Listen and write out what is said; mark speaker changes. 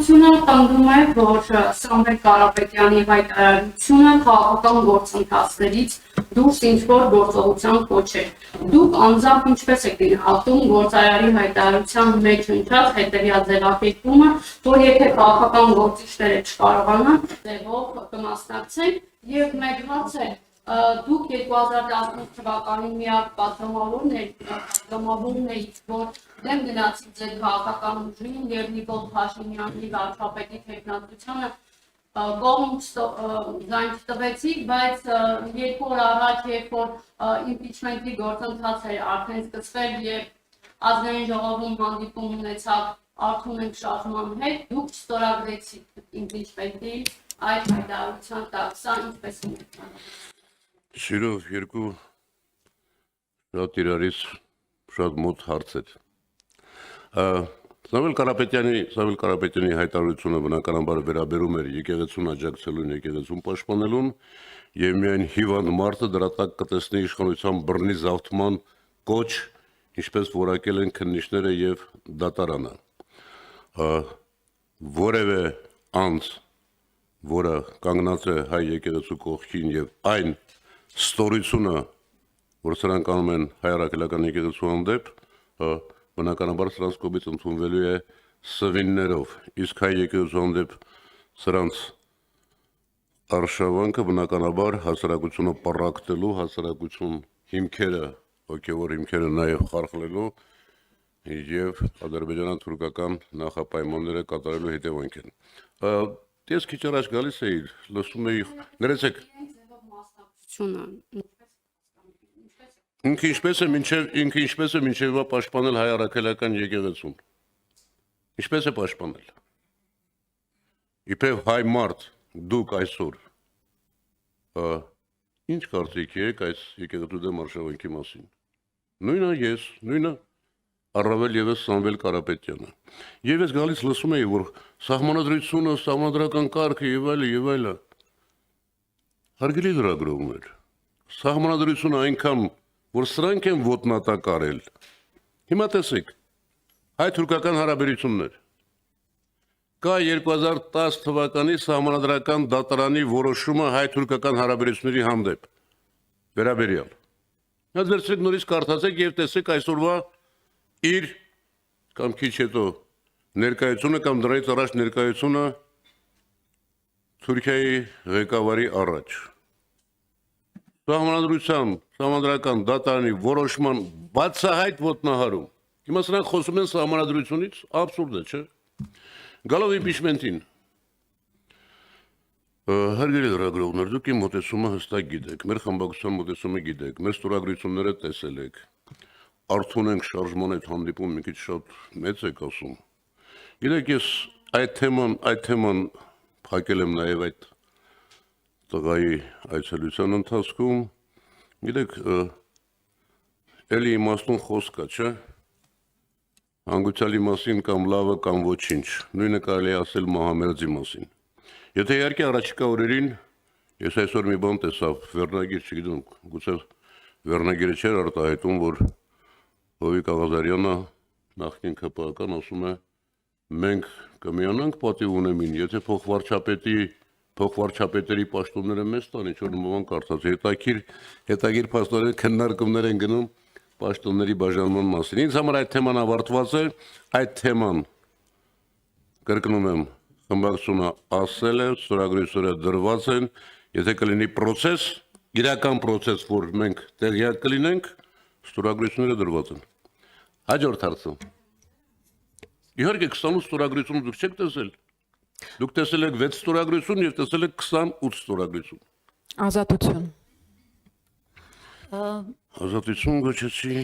Speaker 1: Ազատությունը պնդում է, որ Սամվել Կարապետյանի հայտարարությունը քաղաքական գործընթացներից դուրս ինչ-որ գործողության կոչ է։ Դուք անձամբ ինչպես եք դիտում գործարարի հայտարարության մեջ ընկած հետևյալ ձևակերպումը, որ եթե քաղաքական գործիչները չկարողանան, ձևով կմասնակցեն, եւ մեկ հարց է, դուք 2018 թվականին միակ պատգամավորն եք, որ դեմ գնացիք ձեր քաղաքական ուժին եւ Նիկոլ Փաշինյանի վարչապետի թեկնածությանը կողմ զայն տվեցիք, բայց 2 օր առաջ, երբ որ իմպիչմենտի գործընթացը արդեն սկսվել եւ ազգային ժողովում հանդիպում ունեցավ Արթուր Շարժման հետ, դուք չստորագրեցիք իմպիչմենտի այդ հայտարարության տակ, սա ինչպես է։
Speaker 2: Շիրով երկու շատ իրարից շատ մոտ հարց էր։ Սամվել Կարապետյանի հայտարարությունը բնականաբար վերաբերում էր եկեղեցուն աջակցելուն, եկեղեցուն պաշտպանելուն եւ միայն հիվանդ մարդը դրա տակ կտեսնի իշխանության բռնի զավթման կոչ, ինչպես որակել են քննիչները եւ դատարանը։ Որևէ անձ, որը կանգնած է հայ եկեղեցու կողքին եւ այն ստորությունը, որ սրանք անում են հայ առաքելական եկեղեցու հանդեպ, բնականաբար սրանց կողմից ընդունվելու է սվիններով, իսկ հայ եկեղեցու հանդեպ սրանց արշավանքը բնականաբար հասարակությունը պառակտելու, հասարակություն հիմքերը, հոգևոր հիմքերը նաև խարխլելու եւ ադրբեջանա-թուրքական նախապայմանները կատարելու հետևանք են։ Ես քիչ առաջ գալիս էի, լսում էի, ներեցեք։ Ինքը ինչպես է մինչև պաշտպանել հայ առաքելական եկեղեցուն։ Ինչպես է պաշտպանել։ Իբրև հայ մարդ դուք այսօր ինչ կարծիք եք այս եկեղեցու դեմ արշավանքի մասին։ Նույնը ես, նույնը առավել եւս Սամվել Կարապետյանը։ Եվ ես գալիս լսում էի, որ սահմանադրությունը, սահմանադրական կարգը եւ այլը։ Հարգելի լրագրողներ, սահմանադրությունը այնքան, որ սրանք են ոտնատակարել։ Հիմա տեսեք, հայ-թուրքական հարաբերություններ։ Կա 2010 թվականի սահմանադրական դատարանի որոշումը հայ-թուրքական հարաբերությունների հանդեպ վերաբերյալ։ Նա դերցեք նորից կարդացեք եւ տեսեք այսօրվա իր կամ քիչ հետո ներկայությունը կամ դրանից առաջ ներկայությունը Թուրքիայի ղեկավարի առաջ։ Սահմանադրական դատարանի որոշման բացահայտ ոտնահարում։ Հիմա սրանք խոսում են սահմանադրությունից, աբսուրդ է, չէ՞։ Գալով իմպիչմենտին։ Հարգելի լրագրողներ, դուք իմ մոտեցումը հստակ գիտեք, մեր խմբակցության մոտեցումը գիտեք, մեր ստորագրությունները տեսել եք։ Արթուր Շարժման հետ հանդիպում մի քիչ շատ մեծ եք ասում։ Գիտեք, ես այդ թեման փակել եմ նաև այդ տղայի այցելության ընթացքում, գիտեք, էլի իմաստուն խոսք կա, չէ՞։ Հանգուցալի մասին կամ լավը կամ ոչինչ, նույնը կարելի է ասել Մահամերձի մասին։ Եթե իհարկե առաջիկա օրերին ես այսօր մի բան տեսավ, վերնագիր, չգիտեմ, գուցե վերնագիրը չէր արտահայտում, որ Հովիկ Աղազարյանը նախկին ԿՊԱ-ական ասում է մենք կմիանանք պատիվ ունեմին, եթե փոխվարչապետերի պաշտոնները մեզ տան, ինչ-որ նման կարծած, հետագիր փաստորեն քննարկումներ են գնում պաշտոնների բաժանման մասին։ Ինձ համար այդ թեման ավարտված է, այդ թեման կրկնում եմ, խմբակցությունը ասել է, ստորագրությունները դրված են, եթե կլինի պրոցես, իրական պրոցես, որ մենք տեղյակ կլինենք, ստորագրությունները դրված են։ Հաջորդ հարցը։ Իհարկե 28 ստորագրություն դուք չեք տեսել։ Դուք տեսել եք 6 ստորագրություն եւ տեսել եք 28 ստորագրություն։
Speaker 3: Ազատություն։
Speaker 2: Ազատություն գոչեցի